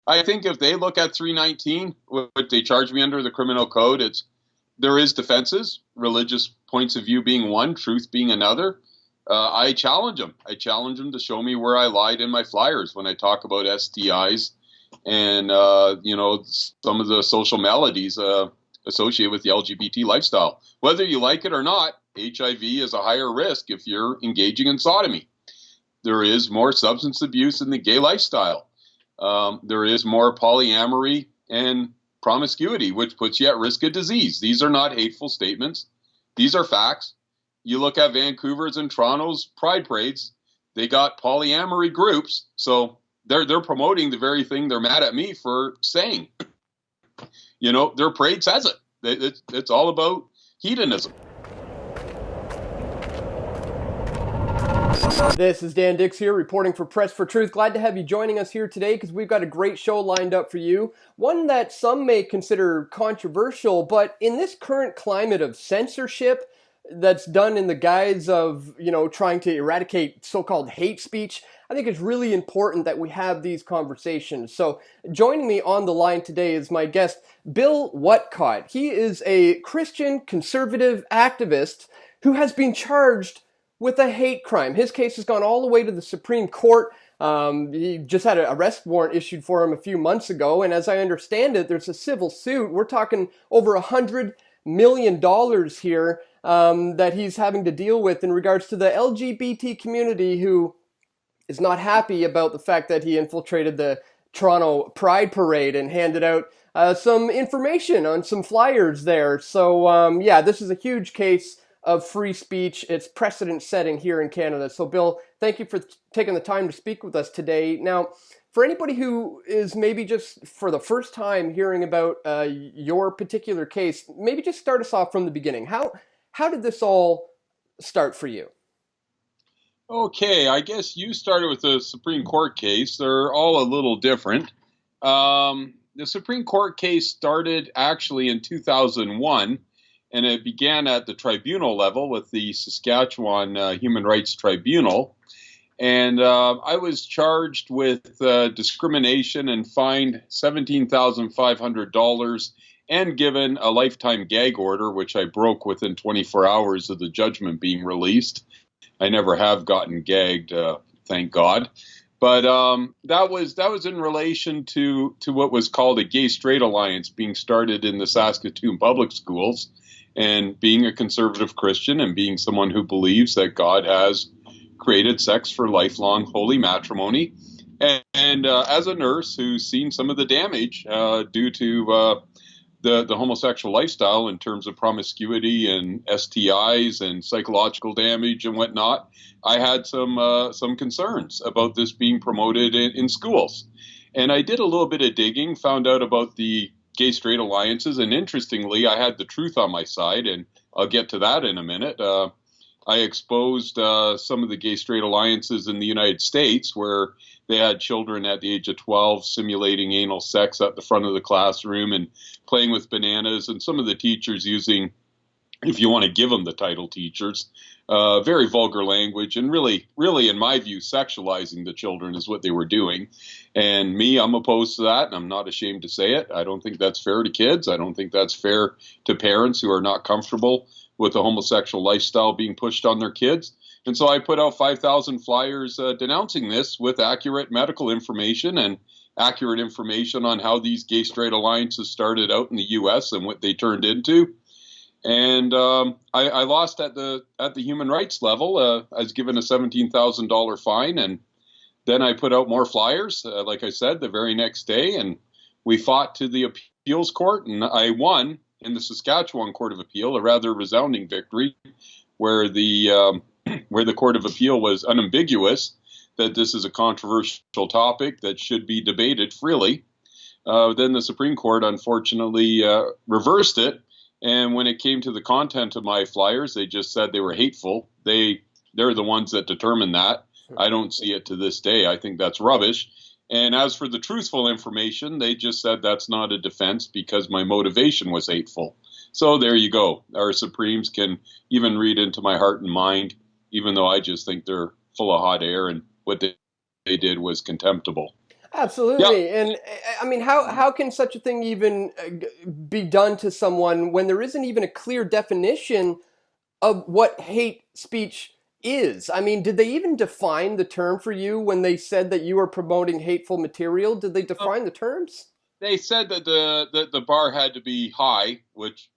I think if they look at 319, what they charge me under the criminal code, there is defenses, religious points of view being one, truth being another. I challenge them. I challenge them to show me where I lied in my flyers when I talk about STIs and some of the social maladies associated with the LGBT lifestyle. Whether you like it or not, HIV is a higher risk if you're engaging in sodomy. There is more substance abuse in the gay lifestyle. There is more polyamory and promiscuity, which puts you at risk of disease. These are not hateful statements. These are facts. You look at Vancouver's and Toronto's pride parades, they got polyamory groups. So they're promoting the very thing they're mad at me for saying. Their parade says it. It's all about hedonism. This is Dan Dix here, reporting for Press for Truth. Glad to have you joining us here today because we've got a great show lined up for you. One that some may consider controversial, but in this current climate of censorship that's done in the guise of, trying to eradicate so-called hate speech, I think it's really important that we have these conversations. So joining me on the line today is my guest, Bill Whatcott. He is a Christian conservative activist who has been charged with a hate crime. His case has gone all the way to the Supreme Court. He just had an arrest warrant issued for him a few months ago, and as I understand it, there's a civil suit. We're talking over $100 million here that he's having to deal with in regards to the LGBT community, who is not happy about the fact that he infiltrated the Toronto Pride Parade and handed out some information on some flyers there. So this is a huge case of free speech. It's precedent setting here in Canada. So Bill, thank you for taking the time to speak with us today. Now, for anybody who is maybe just for the first time hearing about your particular case, maybe just start us off from the beginning. How did this all start for you? Okay, I guess you started with the Supreme Court case. They're all a little different. The Supreme Court case started actually in 2001. And it began at the tribunal level with the Saskatchewan Human Rights Tribunal. And I was charged with discrimination and fined $17,500 and given a lifetime gag order, which I broke within 24 hours of the judgment being released. I never have gotten gagged, thank God. But that was in relation to what was called a gay-straight alliance being started in the Saskatoon public schools. And being a conservative Christian and being someone who believes that God has created sex for lifelong holy matrimony. And as a nurse who's seen some of the damage due to the homosexual lifestyle in terms of promiscuity and STIs and psychological damage and whatnot, I had some concerns about this being promoted in schools. And I did a little bit of digging, found out about the gay-straight alliances, and interestingly, I had the truth on my side, and I'll get to that in a minute. I exposed some of the gay-straight alliances in the United States where they had children at the age of 12 simulating anal sex at the front of the classroom and playing with bananas, and some of the teachers using, if you want to give them the title teachers, very vulgar language, and really, in my view, sexualizing the children is what they were doing. And me, I'm opposed to that, and I'm not ashamed to say it. I don't think that's fair to kids. I don't think that's fair to parents who are not comfortable with the homosexual lifestyle being pushed on their kids. And so I put out 5,000 flyers denouncing this with accurate medical information and accurate information on how these gay-straight alliances started out in the U.S. and what they turned into. And I lost at the human rights level. I was given a $17,000 fine, and then I put out more flyers, like I said, the very next day, and we fought to the appeals court, and I won in the Saskatchewan Court of Appeal, a rather resounding victory, where the Court of Appeal was unambiguous that this is a controversial topic that should be debated freely. Then the Supreme Court, unfortunately, reversed it. And when it came to the content of my flyers, they just said they were hateful. They're the ones that determine that. I don't see it to this day. I think that's rubbish. And as for the truthful information, they just said that's not a defense because my motivation was hateful. So there you go. Our Supremes can even read into my heart and mind, even though I just think they're full of hot air and what they did was contemptible. Yeah. Absolutely. And I mean, how can such a thing even be done to someone when there isn't even a clear definition of what hate speech is? I mean, did they even define the term for you when they said that you were promoting hateful material? Did they define the terms? They said that the bar had to be high, which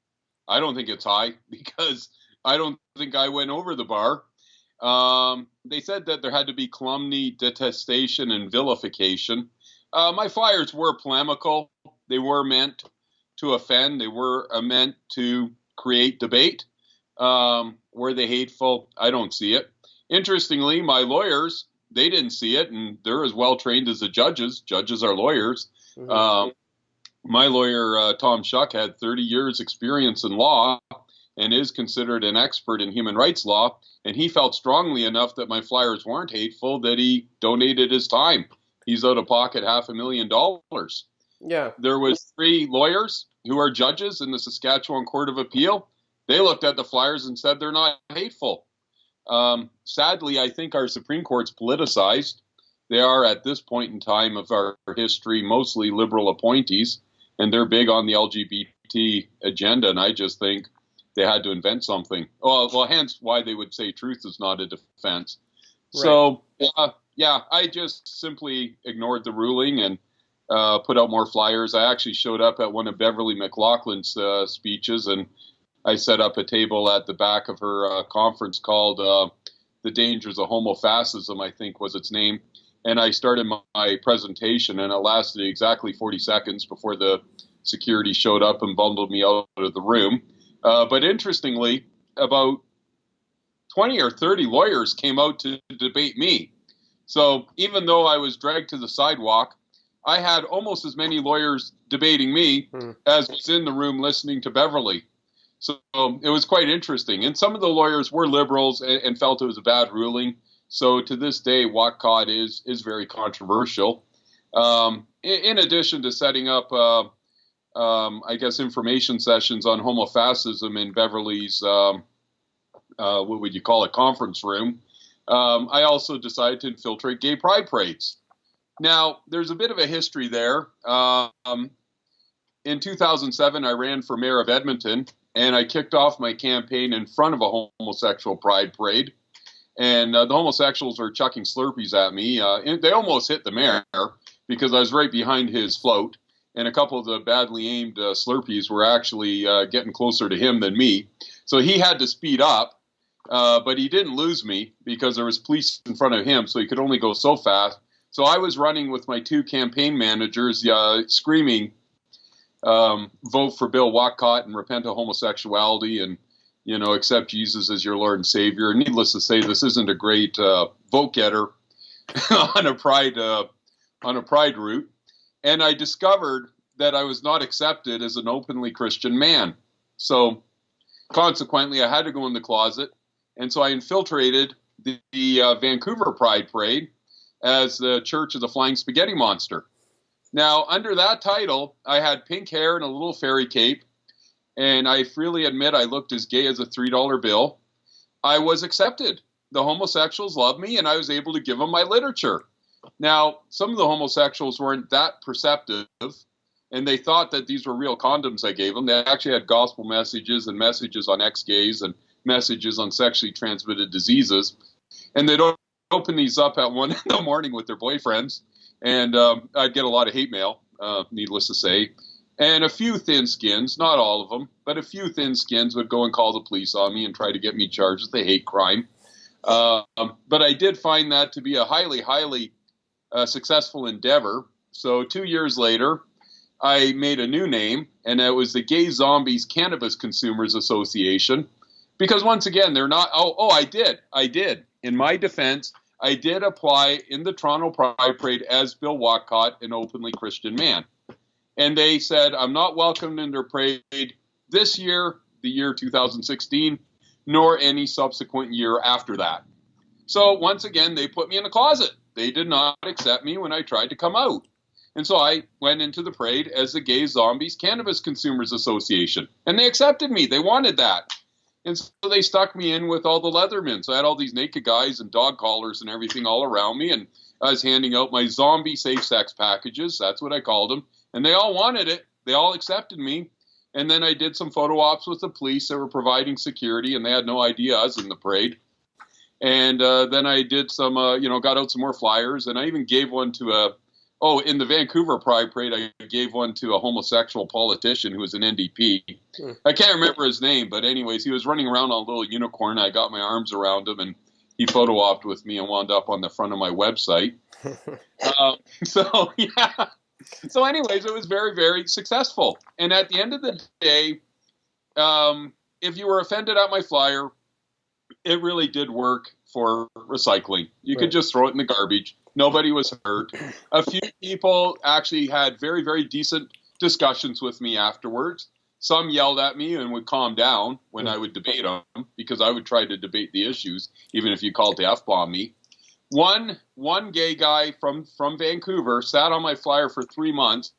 I don't think it's high because I don't think I went over the bar. They said that there had to be calumny, detestation, and vilification. My flyers were polemical. They were meant to offend. They were meant to create debate. Were they hateful? I don't see it. Interestingly, my lawyers, they didn't see it, and they're as well trained as the judges. Judges are lawyers. Mm-hmm. My lawyer, Tom Shuck, had 30 years experience in law and is considered an expert in human rights law. And he felt strongly enough that my flyers weren't hateful that he donated his time. He's out of pocket $500,000. Yeah. There was 3 lawyers who are judges in the Saskatchewan Court of Appeal. They looked at the flyers and said they're not hateful. Sadly, I think our Supreme Court's politicized. They are, at this point in time of our history, mostly liberal appointees, and they're big on the LGBT agenda, and I just think they had to invent something. Well, hence why they would say truth is not a defense. Right. So, yeah, I just simply ignored the ruling and put out more flyers. I actually showed up at one of Beverly McLaughlin's speeches, and I set up a table at the back of her conference called The Dangers of Homofascism, I think was its name. And I started my presentation, and it lasted exactly 40 seconds before the security showed up and bundled me out of the room. But interestingly, about 20 or 30 lawyers came out to debate me. So even though I was dragged to the sidewalk, I had almost as many lawyers debating me as was in the room listening to Beverly. So it was quite interesting. And some of the lawyers were liberals and felt it was a bad ruling. So to this day, Whatcott is very controversial. In addition to setting up, I guess, information sessions on homofascism in Beverly's, what would you call it, conference room, I also decided to infiltrate gay pride parades. Now, there's a bit of a history there. In 2007, I ran for mayor of Edmonton, and I kicked off my campaign in front of a homosexual pride parade. And the homosexuals were chucking Slurpees at me. They almost hit the mayor because I was right behind his float. And a couple of the badly aimed Slurpees were actually getting closer to him than me. So he had to speed up, but he didn't lose me because there was police in front of him, so he could only go so fast. So I was running with my 2 campaign managers screaming, vote for Bill Whatcott and repent of homosexuality and, accept Jesus as your Lord and Savior. Needless to say, this isn't a great vote getter on a pride route. And I discovered that I was not accepted as an openly Christian man. So consequently, I had to go in the closet. And so I infiltrated the Vancouver Pride Parade as the Church of the Flying Spaghetti Monster. Now, under that title, I had pink hair and a little fairy cape. And I freely admit I looked as gay as a $3 bill. I was accepted. The homosexuals loved me, and I was able to give them my literature. Now, some of the homosexuals weren't that perceptive, and they thought that these were real condoms I gave them. They actually had gospel messages and messages on ex-gays and messages on sexually transmitted diseases. And they'd open these up at 1 in the morning with their boyfriends, and I'd get a lot of hate mail, needless to say. And a few thin skins, not all of them, but a few thin skins would go and call the police on me and try to get me charged with a hate crime. But I did find that to be a highly, highly successful endeavor. So 2 years later, I made a new name, and it was the Gay Zombies Cannabis Consumers Association. Because once again, they're not, I did. In my defense, I did apply in the Toronto Pride Parade as Bill Whatcott, an openly Christian man. And they said, I'm not welcomed in their parade this year, the year 2016, nor any subsequent year after that. So once again, they put me in a closet. They did not accept me when I tried to come out. And so I went into the parade as the Gay Zombies Cannabis Consumers Association. And they accepted me. They wanted that. And so they stuck me in with all the Leathermen. So I had all these naked guys and dog collars and everything all around me. And I was handing out my zombie safe sex packages. That's what I called them. And they all wanted it. They all accepted me. And then I did some photo ops with the police that were providing security, and they had no idea I was in the parade. And then I did some, got out some more flyers, and I even gave one to in the Vancouver Pride Parade, I gave one to a homosexual politician who was an NDP. I can't remember his name, but anyways, he was running around on a little unicorn. I got my arms around him, and he photo opped with me and wound up on the front of my website. Yeah. So anyways, it was very, very successful. And at the end of the day, if you were offended at my flyer, it really did work for recycling. You could just throw it in the garbage. Nobody was hurt. A few people actually had very, very decent discussions with me afterwards. Some yelled at me and would calm down when I would debate them, because I would try to debate the issues, even if you called to F-bomb me. One gay guy from Vancouver sat on my flyer for 3 months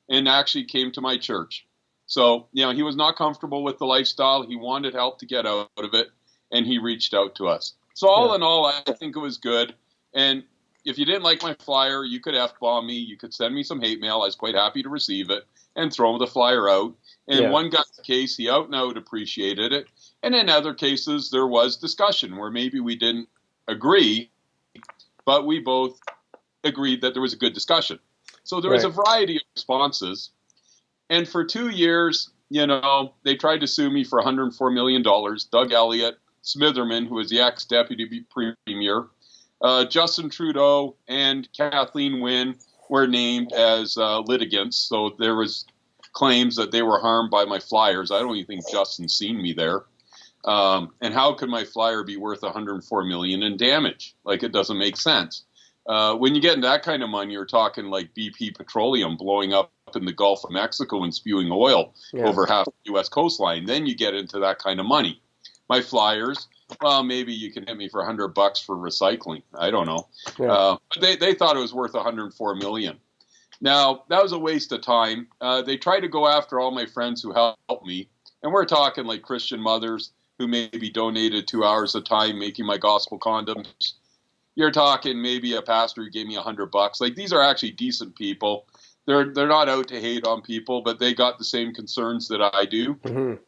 and actually came to my church. So, he was not comfortable with the lifestyle. He wanted help to get out of it, and he reached out to us. So all in all, I think it was good. And if you didn't like my flyer, you could F-bomb me. You could send me some hate mail. I was quite happy to receive it and throw the flyer out. In one guy's case, he out and out appreciated it. And in other cases, there was discussion where maybe we didn't agree, but we both agreed that there was a good discussion. So there was a variety of responses. And for 2 years, they tried to sue me for $104 million. Doug Elliott, Smitherman, who was the ex-deputy premier, Justin Trudeau, and Kathleen Wynne were named as litigants. So there was claims that they were harmed by my flyers. I don't even think Justin's seen me there. And how could my flyer be worth $104 million in damage? Like, it doesn't make sense. When you get into that kind of money, you're talking like BP Petroleum blowing up in the Gulf of Mexico and spewing oil over half the U.S. coastline. Then you get into that kind of money. My flyers, well, maybe you can hit me for $100 for recycling. I don't know. But they thought it was worth $104 million. Now, that was a waste of time. They tried to go after all my friends who helped me. And we're talking like Christian mothers who maybe donated 2 hours of time making my gospel condoms. You're talking maybe a pastor who gave me $100. Like, these are actually decent people. They're not out to hate on people, but they got the same concerns that I do.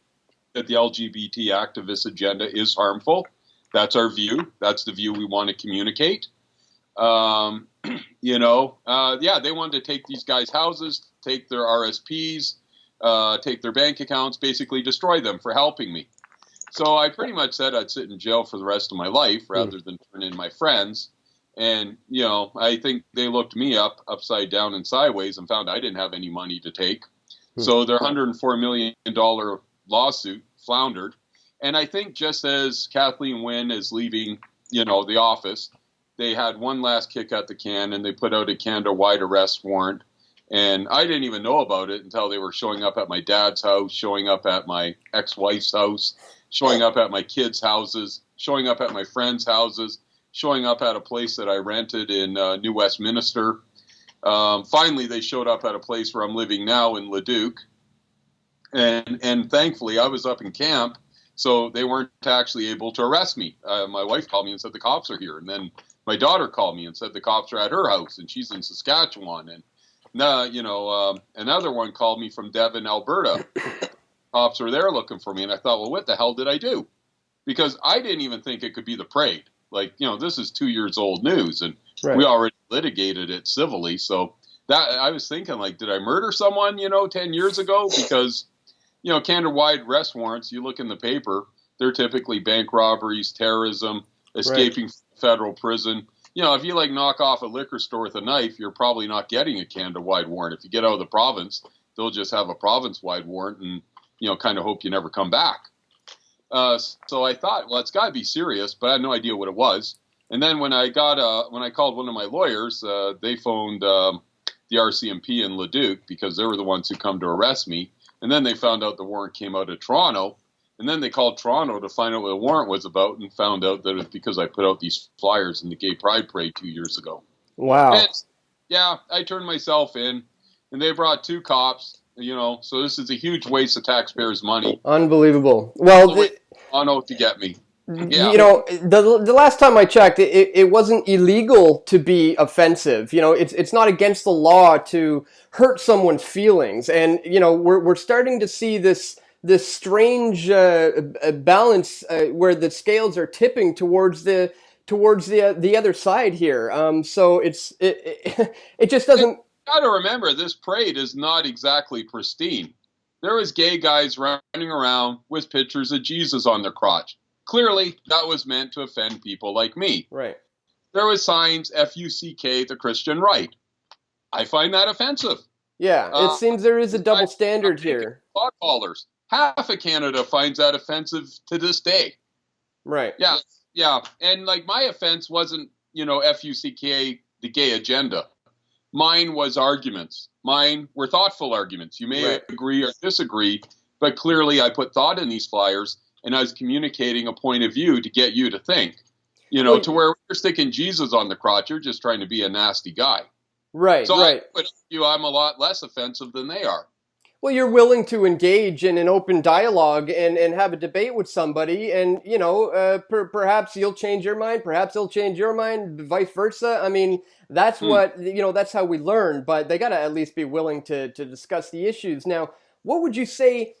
That the LGBT activist agenda is harmful. That's our view. That's the view we want to communicate. They wanted to take these guys' houses, take their RSPs, take their bank accounts, basically destroy them for helping me. So I pretty much said I'd sit in jail for the rest of my life rather than turn in my friends. And, I think they looked me upside down and sideways and found I didn't have any money to take. So their $104 million lawsuit floundered. And I think just as Kathleen Wynne is leaving, the office, they had one last kick at the can and they put out a Canada-wide arrest warrant. And I didn't even know about it until they were showing up at my dad's house, showing up at my ex-wife's house, showing up at my kids' houses, showing up at my friends' houses, showing up at a place that I rented in New Westminster. Finally, they showed up at a place where I'm living now in Leduc. And thankfully, I was up in camp, so they weren't actually able to arrest me. My wife called me and said the cops are here. And then my daughter called me and said the cops are at her house, and she's in Saskatchewan. And another one called me from Devon, Alberta. Cops were there looking for me, and I thought, well, what the hell did I do? Because I didn't even think it could be the parade. Like, this is 2 years old news, and we already litigated it civilly. So that I was thinking, like, did I murder someone, 10 years ago? Because, Canada-wide arrest warrants, you look in the paper, they're typically bank robberies, terrorism, escaping federal prison. If you knock off a liquor store with a knife, you're probably not getting a Canada-wide warrant. If you get out of the province, they'll just have a province-wide warrant and, kind of hope you never come back. So I thought, well, it's got to be serious, but I had no idea what it was. And then when I called one of my lawyers, they phoned the RCMP in Leduc because they were the ones who come to arrest me. And then they found out the warrant came out of Toronto. And then they called Toronto to find out what the warrant was about and found out that it was because I put out these flyers in the Gay Pride Parade 2 years ago. Wow. And, I turned myself in, and they brought 2 cops, so this is a huge waste of taxpayers' money. Unbelievable. Well, on oath to get me. Yeah. You know, the last time I checked, it wasn't illegal to be offensive. You know, it's not against the law to hurt someone's feelings, and you know, we're starting to see this strange balance where the scales are tipping towards the other side here. So it just doesn't. Got to remember, this parade is not exactly pristine. There was gay guys running around with pictures of Jesus on their crotch. Clearly, that was meant to offend people like me. Right. There was signs, F-U-C-K, the Christian right. I find that offensive. Yeah, it seems there is a double standard here. Dog callers. Half of Canada finds that offensive to this day. Right. Yeah, yeah. And like my offense wasn't, F-U-C-K, the gay agenda. Mine was arguments. Mine were thoughtful arguments. You may agree or disagree, but clearly I put thought in these flyers, and I was communicating a point of view to get you to think. To where you're sticking Jesus on the crotch, you're just trying to be a nasty guy. Right, so right. I'm a lot less offensive than they are. Well, you're willing to engage in an open dialogue and have a debate with somebody, and perhaps you'll change your mind, perhaps they'll change your mind, vice versa. I mean, that's that's how we learn. But they got to at least be willing to discuss the issues. Now, what would you say?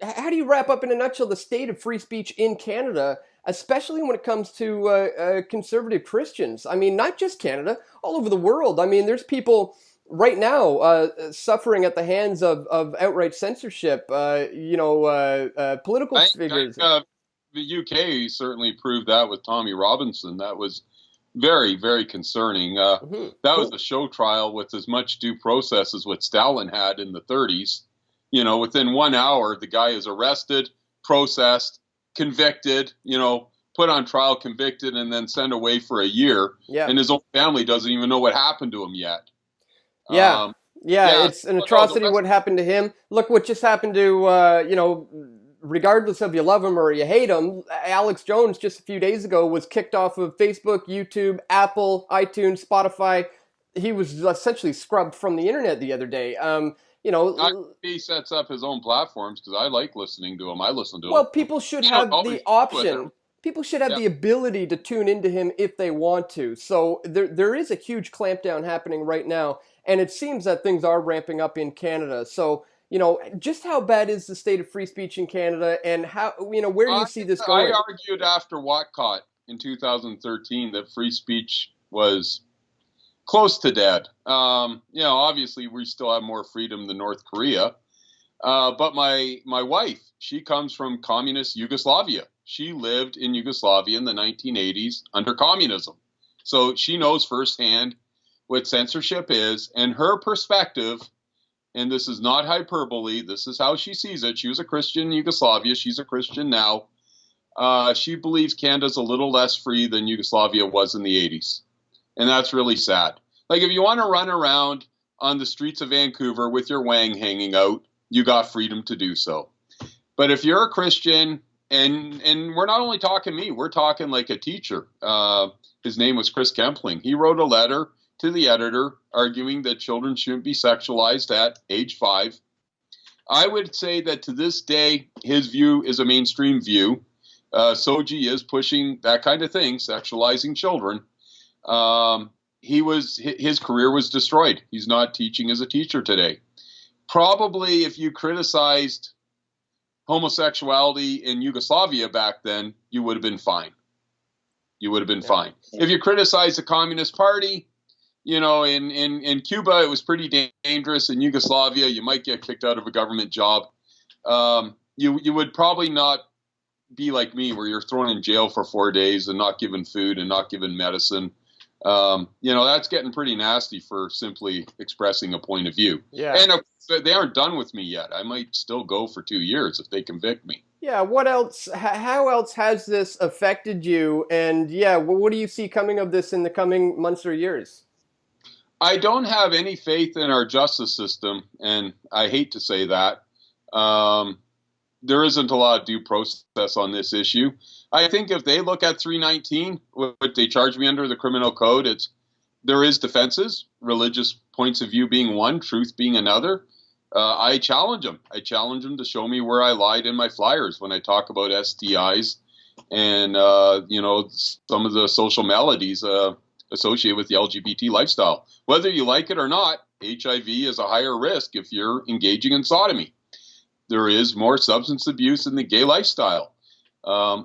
How do you wrap up in a nutshell the state of free speech in Canada, especially when it comes to conservative Christians? I mean, not just Canada, all over the world. I mean, there's people right now suffering at the hands of outright censorship, political figures. The UK certainly proved that with Tommy Robinson. That was very, very concerning. That was a show trial with as much due process as what Stalin had in the 30s. Within 1 hour, the guy is arrested, processed, convicted, put on trial, convicted, and then sent away for a year. Yeah. And his own family doesn't even know what happened to him yet. Yeah. It's an atrocity what happened to him. Look what just happened to, regardless of you love him or you hate him, Alex Jones just a few days ago was kicked off of Facebook, YouTube, Apple, iTunes, Spotify. He was essentially scrubbed from the internet the other day. He sets up his own platforms because I like listening to him. I listen to him. Well, people should have the option. People should have the ability to tune into him if they want to. So there is a huge clampdown happening right now, and it seems that things are ramping up in Canada. So, just how bad is the state of free speech in Canada, and how, where do you see this going? I argued after Whatcott in 2013 that free speech was close to dead. Obviously we still have more freedom than North Korea. But my wife, she comes from communist Yugoslavia. She lived in Yugoslavia in the 1980s under communism. So she knows firsthand what censorship is, and her perspective, and this is not hyperbole, this is how she sees it. She was a Christian in Yugoslavia. She's a Christian now. She believes Canada's a little less free than Yugoslavia was in the 80s. And that's really sad. Like, if you want to run around on the streets of Vancouver with your wang hanging out, you got freedom to do so. But if you're a Christian, and we're not only talking me, we're talking like a teacher. His name was Chris Kempling. He wrote a letter to the editor arguing that children shouldn't be sexualized at age 5. I would say that to this day, his view is a mainstream view. Soji is pushing that kind of thing, sexualizing children. His career was destroyed. He's not teaching as a teacher today. Probably if you criticized homosexuality in Yugoslavia back then, you would have been fine. You would have been fine. If you criticized the Communist Party, in Cuba, it was pretty dangerous. In Yugoslavia, you might get kicked out of a government job. You would probably not be like me, where you're thrown in jail for 4 days and not given food and not given medicine. That's getting pretty nasty for simply expressing a point of view. Yeah. And they aren't done with me yet. I might still go for 2 years if they convict me. Yeah. What else? How else has this affected you? And what do you see coming of this in the coming months or years? I don't have any faith in our justice system, and I hate to say that. There isn't a lot of due process on this issue. I think if they look at 319, what they charge me under the criminal code, there is defenses, religious points of view being one, truth being another. I challenge them. I challenge them to show me where I lied in my flyers when I talk about STIs and, some of the social maladies associated with the LGBT lifestyle. Whether you like it or not, HIV is a higher risk if you're engaging in sodomy. There is more substance abuse in the gay lifestyle.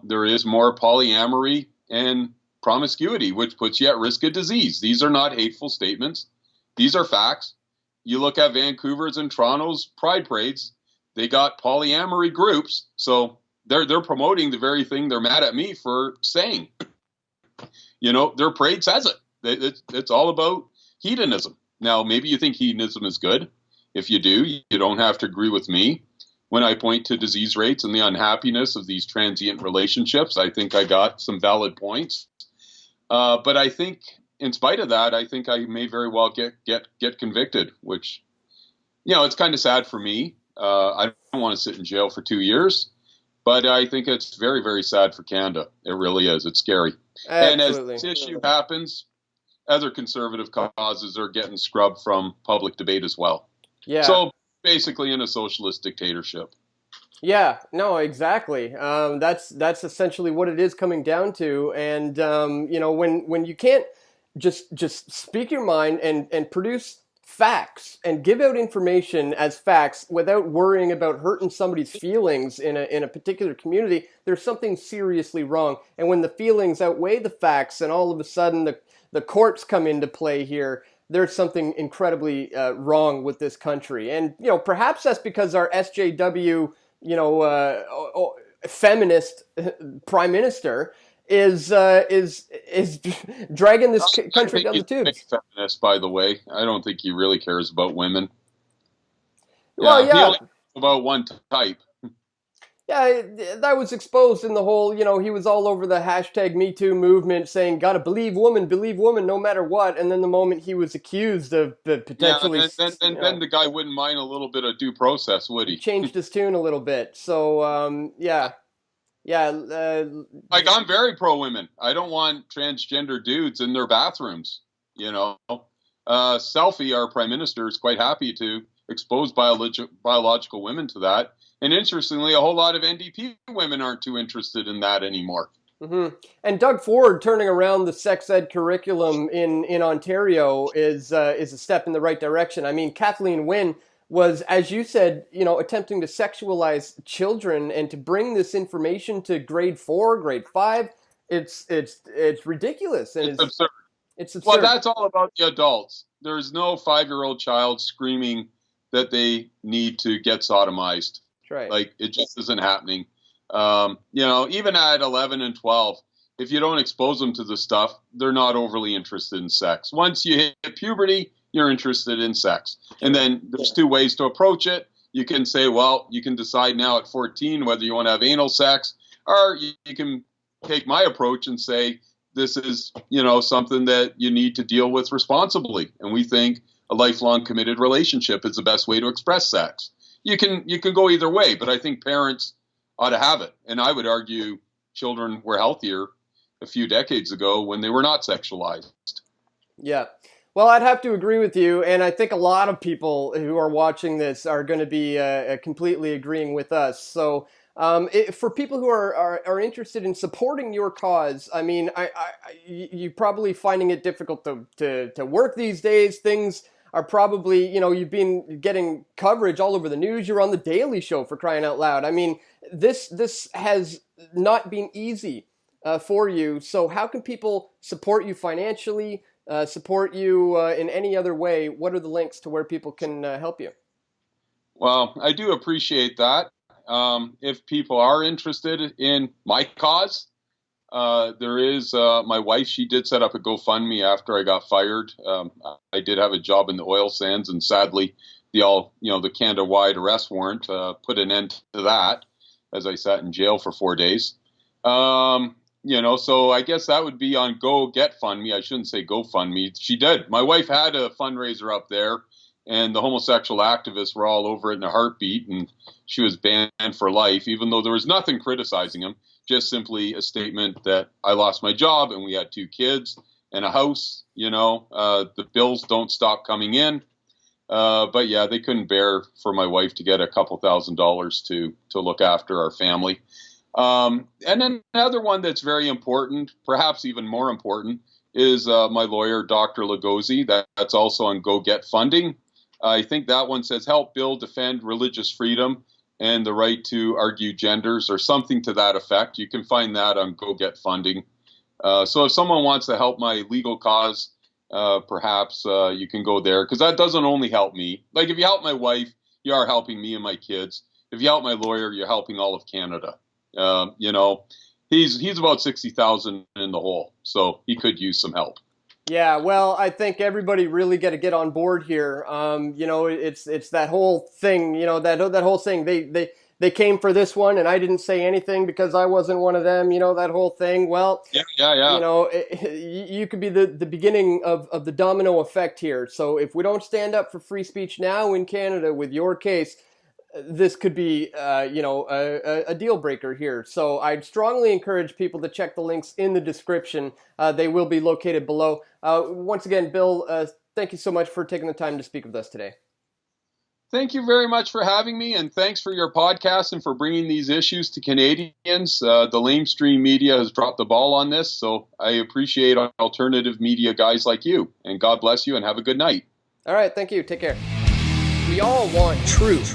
There is more polyamory and promiscuity, which puts you at risk of disease. These are not hateful statements. These are facts. You look at Vancouver's and Toronto's pride parades, they got polyamory groups. So they're promoting the very thing they're mad at me for saying. Their parade says it. It's all about hedonism. Now, maybe you think hedonism is good. If you do, you don't have to agree with me. When I point to disease rates and the unhappiness of these transient relationships, I think I got some valid points. But I think, in spite of that, I think I may very well get convicted, which, it's kind of sad for me. I don't want to sit in jail for 2 years, but I think it's very, very sad for Canada. It really is. It's scary. Absolutely. And as this issue happens, other conservative causes are getting scrubbed from public debate as well. Yeah. So basically in a socialist dictatorship. Yeah, no, exactly. That's essentially what it is coming down to. And, when you can't just speak your mind and produce facts and give out information as facts without worrying about hurting somebody's feelings in a particular community, there's something seriously wrong. And when the feelings outweigh the facts and all of a sudden the courts come into play here, there's something incredibly wrong with this country. And, perhaps that's because our SJW, feminist prime minister is dragging this country down the tubes. Feminist, by the way. I don't think he really cares about women. Well, yeah. He only cares about one type. Yeah, that was exposed in the whole, he was all over the hashtag Me Too movement saying, gotta believe woman, no matter what. And then the moment he was accused of potentially... Yeah, and then the guy wouldn't mind a little bit of due process, would he? Changed his tune a little bit. So, yeah. I'm very pro-women. I don't want transgender dudes in their bathrooms, Selfie, our prime minister, is quite happy to expose biological women to that. And interestingly, a whole lot of NDP women aren't too interested in that anymore. Mm-hmm. And Doug Ford turning around the sex ed curriculum in Ontario is a step in the right direction. I mean, Kathleen Wynne was, as you said, attempting to sexualize children and to bring this information to grade 4, grade 5. It's ridiculous. And it's absurd. It's absurd. Well, that's all about the adults. There's no 5-year-old child screaming that they need to get sodomized. Right. Like, it just isn't happening. Even at 11 and 12, if you don't expose them to the stuff, they're not overly interested in sex. Once you hit puberty, you're interested in sex. And then there's 2 ways to approach it. You can say, well, you can decide now at 14 whether you want to have anal sex, or you can take my approach and say, this is, something that you need to deal with responsibly. And we think a lifelong committed relationship is the best way to express sex. You can go either way, but I think parents ought to have it. And I would argue children were healthier a few decades ago when they were not sexualized. Yeah. Well, I'd have to agree with you. And I think a lot of people who are watching this are going to be completely agreeing with us. So for people who are interested in supporting your cause, I mean, you're probably finding it difficult to work these days. Things are probably, you've been getting coverage all over the news. You're on the Daily Show, for crying out loud. I mean, this has not been easy for you. So how can people support you financially, support you in any other way? What are the links to where people can help you? Well, I do appreciate that. If people are interested in my cause, there is my wife. She did set up a GoFundMe after I got fired. I did have a job in the oil sands, and sadly, the Canada-wide arrest warrant put an end to that as I sat in jail for 4 days. So I guess that would be on Go Get Fund Me. I shouldn't say GoFundMe. She did. My wife had a fundraiser up there, and the homosexual activists were all over it in a heartbeat, and she was banned for life, even though there was nothing criticizing him. Just simply a statement that I lost my job and we had 2 kids and a house, the bills don't stop coming in. But yeah, they couldn't bear for my wife to get a couple $1,000s to look after our family. And then another one that's very important, perhaps even more important, is my lawyer, Dr. Lugosi. That's also on Go Get Funding. I think that one says, help Bill defend religious freedom and the right to argue genders, or something to that effect. You can find that on Go Get Funding. So if someone wants to help my legal cause, perhaps you can go there, because that doesn't only help me. Like, if you help my wife, you are helping me and my kids. If you help my lawyer, you're helping all of Canada. He's about 60,000 in the hole, so he could use some help. Yeah, well, I think everybody really got to get on board here. It's that whole thing. That whole thing. They came for this one, and I didn't say anything because I wasn't one of them. That whole thing. Well, yeah. You could be the beginning of the domino effect here. So if we don't stand up for free speech now in Canada with your case, this could be, a deal breaker here. So I'd strongly encourage people to check the links in the description. They will be located below. Once again, Bill, thank you so much for taking the time to speak with us today. Thank you very much for having me, and thanks for your podcast and for bringing these issues to Canadians. The lamestream media has dropped the ball on this, so I appreciate alternative media guys like you. And God bless you, and have a good night. All right, thank you. Take care. We all want truth.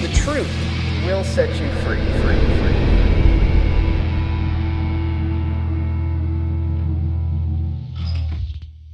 The truth will set you free.